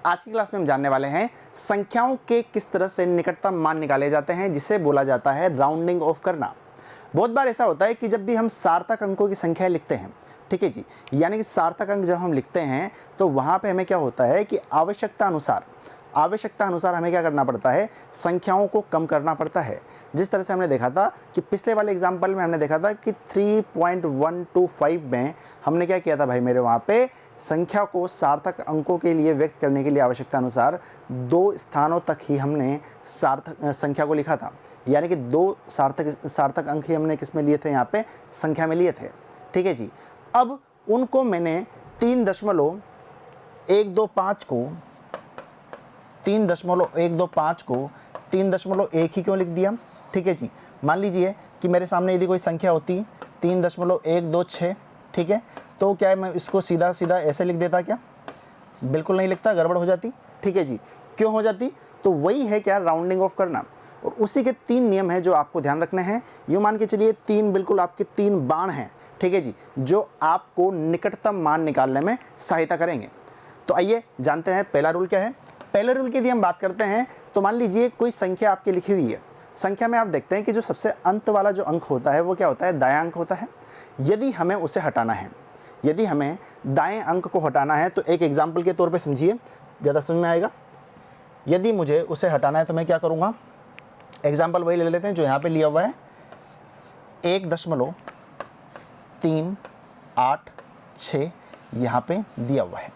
आज की क्लास में हम जानने वाले हैं संख्याओं के किस तरह से निकटतम मान निकाले जाते हैं, जिसे बोला जाता है राउंडिंग ऑफ करना। बहुत बार ऐसा होता है कि जब भी हम सार्थक अंकों की संख्या लिखते हैं, ठीक है जी, यानी कि सार्थक अंक जब हम लिखते हैं तो वहाँ पे हमें क्या होता है कि आवश्यकता अनुसार हमें क्या करना पड़ता है, संख्याओं को कम करना पड़ता है। जिस तरह से हमने देखा था कि पिछले वाले एग्जाम्पल में हमने देखा था कि 3.125 में हमने क्या किया था भाई मेरे, वहाँ पे संख्या को सार्थक अंकों के लिए व्यक्त करने के लिए आवश्यकता अनुसार 2 स्थानों तक ही हमने सार्थक संख्या को लिखा था, यानी कि 2 सार्थक अंक ही हमने किस में लिए थे, यहाँ पे संख्या में लिए थे। ठीक है जी। अब उनको मैंने 3.125 को 3.1 ही क्यों लिख दिया। ठीक है जी। मान लीजिए कि मेरे सामने यदि कोई संख्या होती 3.126, ठीक है, तो क्या है मैं इसको सीधा सीधा ऐसे लिख देता क्या? बिल्कुल नहीं लिखता, गड़बड़ हो जाती। ठीक है जी। क्यों हो जाती? तो वही है क्या, राउंडिंग ऑफ करना। और उसी के 3 नियम हैं जो आपको ध्यान रखने हैं। यूँ मान के चलिए 3 बिल्कुल आपके 3 बाण हैं, ठीक है जी, जो आपको निकटतम मान निकालने में सहायता करेंगे। तो आइए जानते हैं पहला रूल क्या है। पहले रूल की यदि हम बात करते हैं तो मान लीजिए कोई संख्या आपकी लिखी हुई है। संख्या में आप देखते हैं कि जो सबसे अंत वाला जो अंक होता है वो क्या होता है, दायां अंक होता है। यदि हमें उसे हटाना है, यदि हमें दाएं अंक को हटाना है, तो एक एग्जाम्पल के तौर पे समझिए, ज़्यादा समझ में आएगा। यदि मुझे उसे हटाना है तो मैं क्या करूँगा, एग्जाम्पल वही ले लेते हैं जो यहाँ पर लिया हुआ है, 1.386 यहाँ पे दिया हुआ है,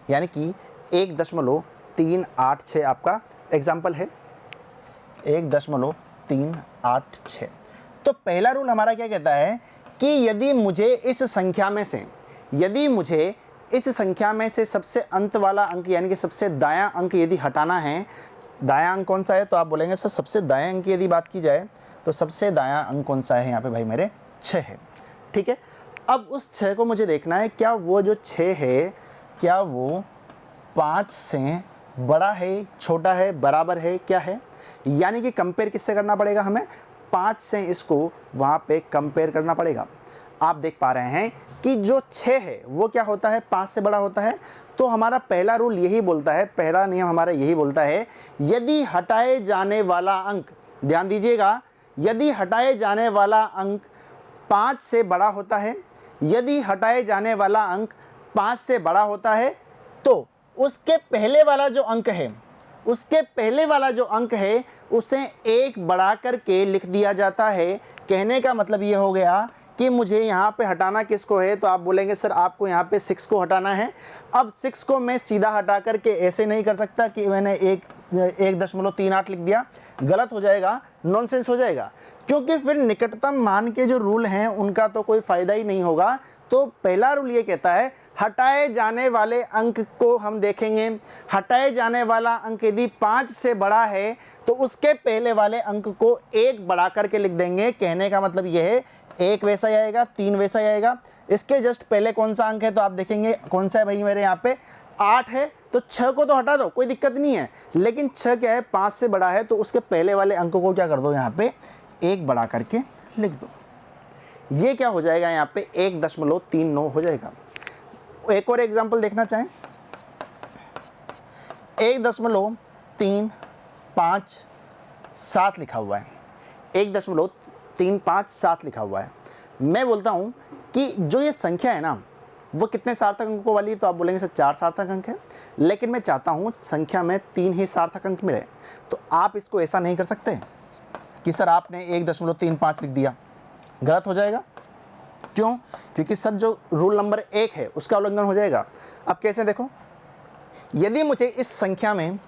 यानी कि 1.386 आपका एग्जाम्पल है, 1.386। तो पहला रूल हमारा क्या कहता है कि यदि मुझे इस संख्या में से सबसे अंत वाला अंक यानी कि सबसे दायां अंक यदि हटाना है, दायां अंक कौन सा है, तो आप बोलेंगे सर सबसे दायां अंक की यदि बात की जाए तो सबसे दायां अंक कौन सा है, यहाँ पे भाई मेरे 6 है। ठीक है। अब उस 6 को मुझे देखना है, क्या वो जो 6 है क्या वो 5 से बड़ा है, छोटा है, बराबर है, क्या है। यानी कि कंपेयर किससे करना पड़ेगा, हमें 5 से इसको वहाँ पे कंपेयर करना पड़ेगा। आप देख पा रहे हैं कि जो 6 है वो क्या होता है, 5 से बड़ा होता है। तो हमारा पहला रूल यही बोलता है, पहला नियम हमारा यही बोलता है, यदि हटाए जाने वाला अंक, ध्यान दीजिएगा, यदि हटाए जाने वाला अंक 5 से बड़ा होता है, यदि हटाए जाने वाला अंक 5 से बड़ा होता है, तो उसके पहले वाला जो अंक है उसे 1 बढ़ा करके लिख दिया जाता है। कहने का मतलब ये हो गया कि मुझे यहाँ पे हटाना किसको है, तो आप बोलेंगे सर आपको यहाँ पे 6 को हटाना है। अब 6 को मैं सीधा हटा करके ऐसे नहीं कर सकता कि मैंने 1.38 लिख दिया, गलत हो जाएगा, नॉनसेंस हो जाएगा, क्योंकि फिर निकटतम मान के जो रूल हैं उनका तो कोई फ़ायदा ही नहीं होगा। तो पहला रूल ये कहता है, हटाए जाने वाले अंक को हम देखेंगे, हटाए जाने वाला अंक यदि 5 से बड़ा है तो उसके पहले वाले अंक को 1 बढ़ा करके लिख देंगे। कहने का मतलब ये है 1 वैसा ही आएगा, 3 वैसा ही आएगा। इसके जस्ट पहले कौन सा अंक है, तो आप देखेंगे कौन सा है भाई मेरे, यहाँ पे 8 है, तो 6 को तो हटा दो, कोई दिक्कत नहीं है, लेकिन 6 क्या है, 5 से बड़ा है, तो उसके पहले वाले अंक को क्या कर दो, यहाँ पे 1 बढ़ा करके लिख दो। ये क्या हो जाएगा, यहाँ पे 1.39 हो जाएगा। एक और एग्जाम्पल देखना चाहें, 1.357 लिखा हुआ है, 1.357 लिखा हुआ है। मैं बोलता हूँ कि जो ये संख्या है ना वो कितने सार्थक अंकों वाली है, तो आप बोलेंगे सर 4 सार्थक अंक है, लेकिन मैं चाहता हूँ संख्या में 3 ही सार्थक अंक मिले। तो आप इसको ऐसा नहीं कर सकते कि सर आपने 1.35 लिख दिया, गलत हो जाएगा। क्यों? क्योंकि सर जो रूल नंबर 1 है उसका उल्लंघन हो जाएगा। अब कैसे, देखो, यदि मुझे इस संख्या में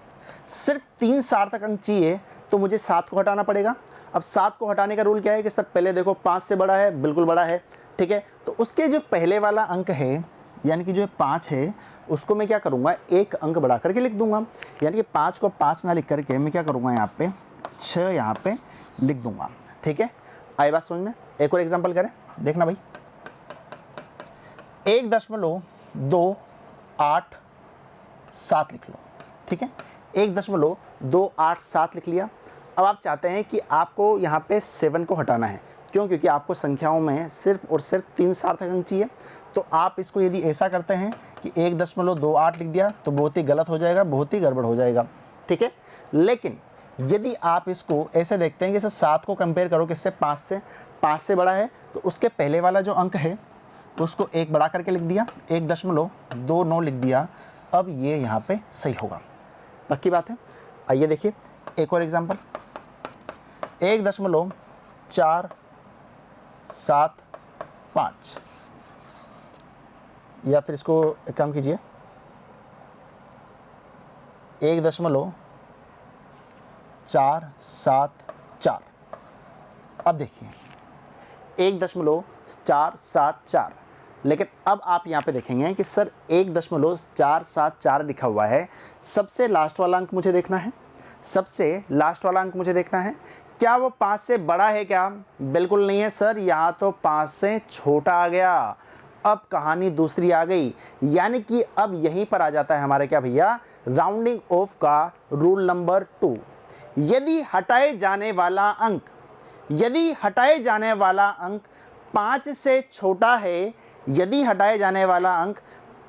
सिर्फ 3 सार्थक अंक चाहिए तो मुझे 7 को हटाना पड़ेगा। अब 7 को हटाने का रूल क्या है कि सर पहले देखो 5 से बड़ा है, बिल्कुल बड़ा है, ठीक है, तो उसके जो पहले वाला अंक है यानी कि जो 5 है उसको मैं क्या करूँगा, 1 अंक बढ़ा करके लिख दूंगा। यानी कि 5 को 5 ना लिख करके मैं क्या करूँगा, यहाँ पे 6 यहाँ पे लिख दूंगा। ठीक है, आई बात समझ में। एक और एग्जाम्पल करें, देखना भाई, 1.287 लिख लो। ठीक है, 1.287 लिख लिया। अब आप चाहते हैं कि आपको यहाँ पे 7 को हटाना है, क्यों? क्योंकि आपको संख्याओं में सिर्फ और सिर्फ 3 सार्थक अंक चाहिए। तो आप इसको यदि ऐसा करते हैं कि 1.28 लिख दिया तो बहुत ही गलत हो जाएगा, बहुत ही गड़बड़ हो जाएगा, ठीक है। लेकिन यदि आप इसको ऐसे देखते हैं कि सर 7 को कंपेयर करो किससे, 5 से बड़ा है, तो उसके पहले वाला जो अंक है उसको 1 बढ़ा करके लिख दिया, 1.29 लिख दिया। अब ये यहाँ पे सही होगा, पक्की बात है। आइए देखिए एक और एग्जांपल, 1.475, या फिर इसको एक काम कीजिए, 1.474। अब देखिए 1.474, लेकिन अब आप यहाँ पे देखेंगे कि सर 1.474 लिखा हुआ है, सबसे लास्ट वाला अंक मुझे देखना है, सबसे लास्ट वाला अंक मुझे देखना है। क्या वो 5 से बड़ा है क्या? बिल्कुल नहीं है सर, यहाँ तो 5 से छोटा आ गया। अब कहानी दूसरी आ गई, यानी कि अब यहीं पर आ जाता है हमारे क्या भैया, राउंडिंग ऑफ का रूल नंबर 2। यदि हटाए जाने वाला अंक 5 से छोटा है, यदि हटाए जाने वाला अंक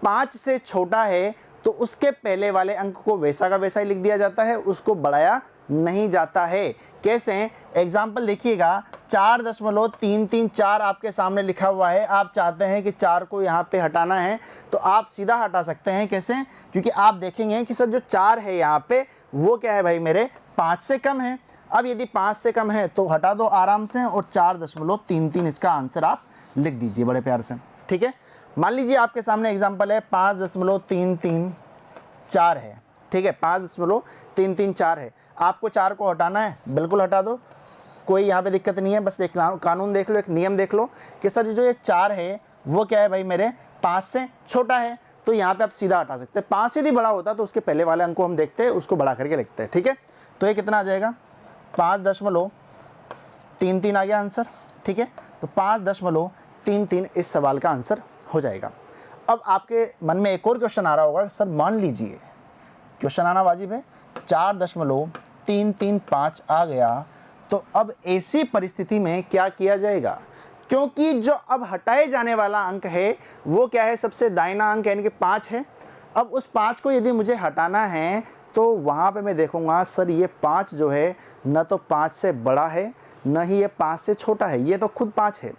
5 से छोटा है तो उसके पहले वाले अंक को वैसा का वैसा ही लिख दिया जाता है, उसको बढ़ाया नहीं जाता है। कैसे? एग्जाम्पल देखिएगा, 4.334 आपके सामने लिखा हुआ है, आप चाहते हैं कि 4 को यहाँ पे हटाना है तो आप सीधा हटा सकते हैं। कैसे? क्योंकि आप देखेंगे कि सर जो 4 है यहाँ पे वो क्या है भाई मेरे, 5 से कम है। अब यदि 5 से कम है तो हटा दो आराम से, और 4.33 इसका आंसर आप लिख दीजिए बड़े प्यार से, ठीक है। मान लीजिए आपके सामने एग्जाम्पल है 5.334 है, ठीक है, 5.334 है। आपको 4 को हटाना है, बिल्कुल हटा दो, कोई यहाँ पे दिक्कत नहीं है। बस एक कानून देख लो, एक नियम देख लो कि सर जो ये 4 है वो क्या है भाई मेरे, 5 से छोटा है, तो यहाँ पे आप सीधा हटा सकते हैं। 5 से यदि बड़ा होता तो उसके पहले वाले अंक को हम देखते हैं, उसको बढ़ा करके लिखते हैं, ठीक है। तो ये कितना आ जाएगा, 5.33 आ गया आंसर, ठीक है। तो 5.33 इस सवाल का आंसर हो जाएगा। अब आपके मन में एक और क्वेश्चन आ रहा होगा, सर मान लीजिए, क्वेश्चन आना वाजिब है, 4.335 आ गया, तो अब ऐसी परिस्थिति में क्या किया जाएगा? क्योंकि जो अब हटाए जाने वाला अंक है वो क्या है, सबसे दाहिना अंक यानी कि 5 है। अब उस 5 को यदि मुझे हटाना है तो वहाँ पे मैं देखूँगा सर ये 5 जो है न तो 5 से बड़ा है न ही ये 5 से छोटा है, ये तो खुद 5 है।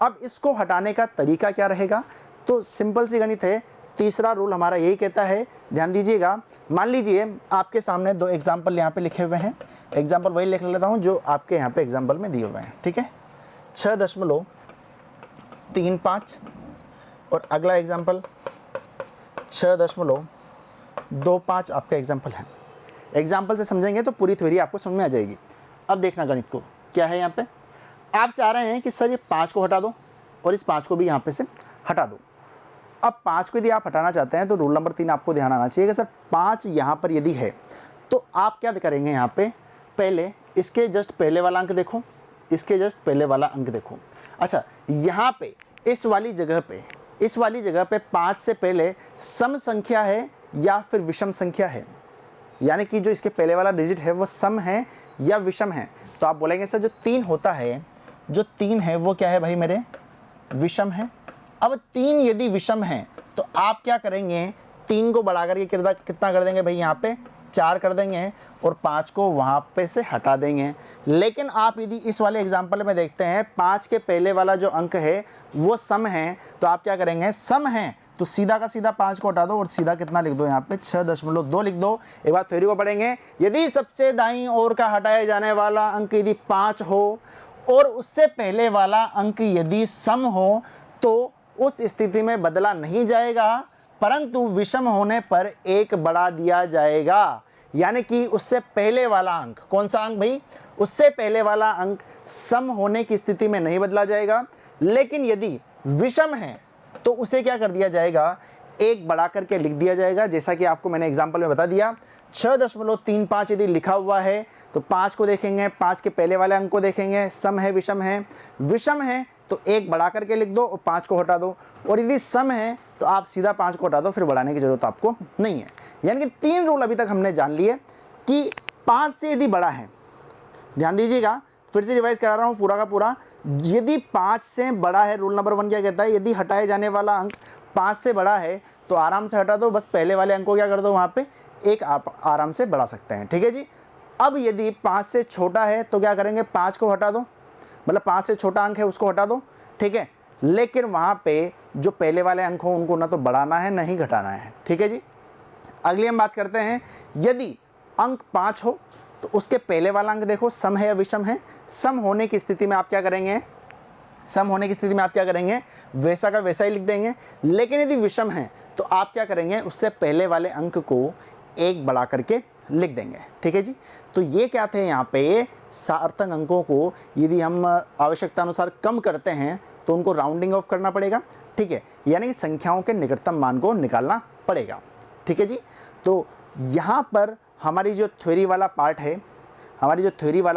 अब इसको हटाने का तरीका क्या रहेगा? तो सिंपल सी गणित है, तीसरा रूल हमारा यही कहता है, ध्यान दीजिएगा। मान लीजिए आपके सामने 2 एग्जाम्पल यहाँ पे लिखे हुए हैं, एग्जाम्पल वही लिख लेता हूँ जो आपके यहाँ पे एग्जाम्पल में दिए हुए हैं, ठीक है। 6.35 और अगला एग्जाम्पल 6.25 आपका एग्जाम्पल है। एग्जाम्पल से समझेंगे तो पूरी थ्योरी आपको समझ में आ जाएगी। अब देखना गणित को क्या है, यहाँ पे आप चाह रहे हैं कि सर ये 5 को हटा दो और इस 5 को भी यहाँ पे से हटा दो। अब 5 को यदि आप हटाना चाहते हैं तो रूल नंबर 3 आपको ध्यान आना चाहिए कि सर 5 यहाँ पर यदि है तो आप क्या करेंगे, यहाँ पे पहले इसके जस्ट पहले वाला अंक देखो, इसके जस्ट पहले वाला अंक देखो। अच्छा, यहाँ पे इस वाली जगह पे 5 से पहले सम संख्या है या फिर विषम संख्या है, यानी कि जो इसके पहले वाला डिजिट है वो सम है या विषम है। तो आप बोलेंगे सर जो 3 होता है, जो 3 है वो क्या है भाई मेरे, विषम है। अब 3 यदि विषम है तो आप क्या करेंगे, 3 को बढ़ा करके कितना कर देंगे भाई, यहाँ पे 4 कर देंगे और 5 को वहाँ पे से हटा देंगे। लेकिन आप यदि इस वाले एग्जाम्पल में देखते हैं 5 के पहले वाला जो अंक है वो सम है, तो आप क्या करेंगे, सम है तो सीधा का सीधा 5 को हटा दो और सीधा कितना लिख दो, यहाँ पे 6.2 लिख दो। एक बार थ्योरी को पढ़ेंगे, यदि सबसे दाईं ओर का हटाया जाने वाला अंक यदि 5 हो और उससे पहले वाला अंक यदि सम हो तो उस स्थिति में बदला नहीं जाएगा, परंतु विषम होने पर 1 बढ़ा दिया जाएगा। यानी कि उससे पहले वाला अंक, कौन सा अंक भाई, उससे पहले वाला अंक सम होने की स्थिति में नहीं बदला जाएगा, लेकिन यदि विषम है तो उसे क्या कर दिया जाएगा, 1 बढ़ा करके लिख दिया जाएगा। जैसा कि आपको मैंने एग्जाम्पल में बता दिया, 6.35 यदि लिखा हुआ है तो 5 को देखेंगे, 5 के पहले वाले अंक को देखेंगे, सम है विषम है, विषम है तो 1 बढ़ा करके लिख दो और 5 को हटा दो, और यदि सम है तो आप सीधा 5 को हटा दो, फिर बढ़ाने की जरूरत आपको नहीं है। यानी कि 3 रूल अभी तक हमने जान लिए कि 5 से यदि बड़ा है, ध्यान दीजिएगा, फिर से रिवाइज करा रहा हूँ पूरा का पूरा। यदि 5 से बड़ा है, रूल नंबर 1 क्या कहता है, यदि हटाए जाने वाला अंक 5 से बड़ा है तो आराम से हटा दो, बस पहले वाले अंक को क्या कर दो वहाँ पे एक आप आराम से बढ़ा सकते हैं, ठीक है जी। अब यदि 5 से छोटा है तो क्या करेंगे, 5 को हटा दो, मतलब 5 से छोटा अंक है उसको हटा दो, ठीक है। लेकिन वहाँ पे जो पहले वाले अंक हो उनको ना तो बढ़ाना है ना ही घटाना है, ठीक है जी। अगली हम बात करते हैं, यदि अंक 5 हो तो उसके पहले वाला अंक देखो सम है या विषम है। सम होने की स्थिति में आप क्या करेंगे, सम होने की स्थिति में आप क्या करेंगे, वैसा का वैसा ही लिख देंगे। लेकिन यदि विषम है तो आप क्या करेंगे, उससे पहले वाले अंक को एक बढ़ा करके लिख देंगे, ठीक है जी। तो ये क्या थे, यहाँ पे सार्थक अंकों को यदि हम आवश्यकता अनुसार कम करते हैं तो उनको राउंडिंग ऑफ करना पड़ेगा, ठीक है, यानी कि संख्याओं के निकटतम मान को निकालना पड़ेगा, ठीक है जी। तो यहाँ पर हमारी जो थ्योरी वाला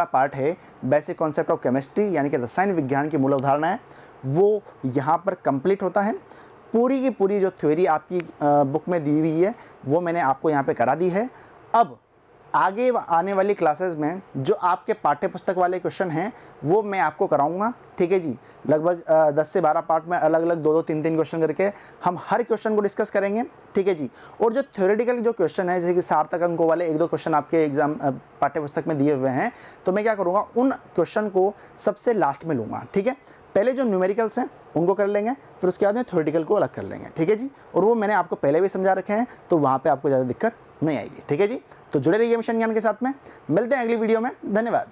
पार्ट है, बेसिक कॉन्सेप्ट ऑफ केमिस्ट्री यानी कि रसायन विज्ञान की मूल अवधारणा है, वो यहाँ पर कंप्लीट होता है। पूरी की पूरी जो थ्योरी आपकी बुक में दी हुई है वो मैंने आपको यहाँ पे करा दी है। अब आगे आने वाली क्लासेस में जो आपके पाठ्य पुस्तक वाले क्वेश्चन हैं वो मैं आपको कराऊंगा, ठीक है जी। लगभग 10 से 12 पार्ट में अलग अलग 2-2, 3-3 क्वेश्चन करके हम हर क्वेश्चन को डिस्कस करेंगे, ठीक है जी। और जो थ्योरेटिकल जो क्वेश्चन है, जैसे कि सार्थक अंकों वाले 1-2 क्वेश्चन आपके एग्जाम पाठ्य पुस्तक में दिए हुए हैं, तो मैं क्या करूँगा, उन क्वेश्चन को सबसे लास्ट में लूँगा, ठीक है। पहले जो न्यूमेरिकल्स हैं उनको कर लेंगे, फिर उसके बाद में थ्योरेटिकल को अलग कर लेंगे, ठीक है जी। और वो मैंने आपको पहले भी समझा रखे हैं, तो वहाँ पे आपको ज़्यादा दिक्कत नहीं आएगी, ठीक है जी। तो जुड़े रहिए मिशन ज्ञान के साथ में, मिलते हैं अगली वीडियो में, धन्यवाद।